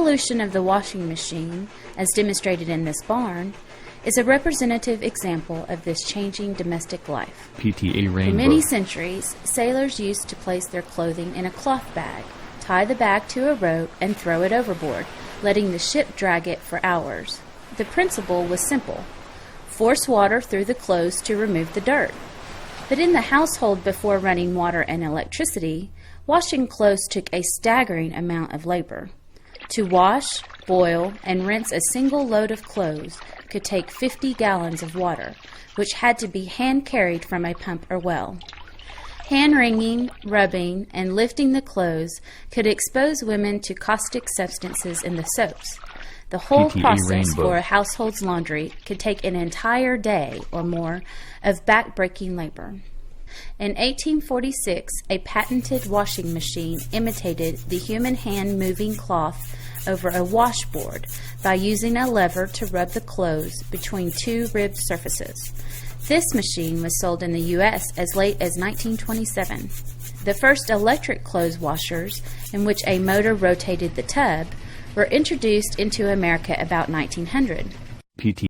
evolution of the washing machine, as demonstrated in this barn, is a representative example of this changing domestic life. PTERainbow. For many centuries, sailors used to place their clothing in a cloth bag, tie the bag to a rope, and throw it overboard, letting the ship drag it for hours. The principle was simple: force water through the clothes to remove the dirt. But in the household before running water and electricity, washing clothes took a staggering amount of labor. To wash, boil, and rinse a single load of clothes could take 50 gallons of water, which had to be hand-carried from a pump or well. Hand-wringing, rubbing, and lifting the clothes could expose women to caustic substances in the soaps. The whole process for a household's laundry could take an entire day or more of back-breaking labor. In 1846, a patented washing machine imitated the human hand moving cloth over a washboard by using a lever to rub the clothes between two ribbed surfaces. This machine was sold in the U.S. as late as 1927. The first electric clothes washers, in which a motor rotated the tub, were introduced into America about 1900. PTE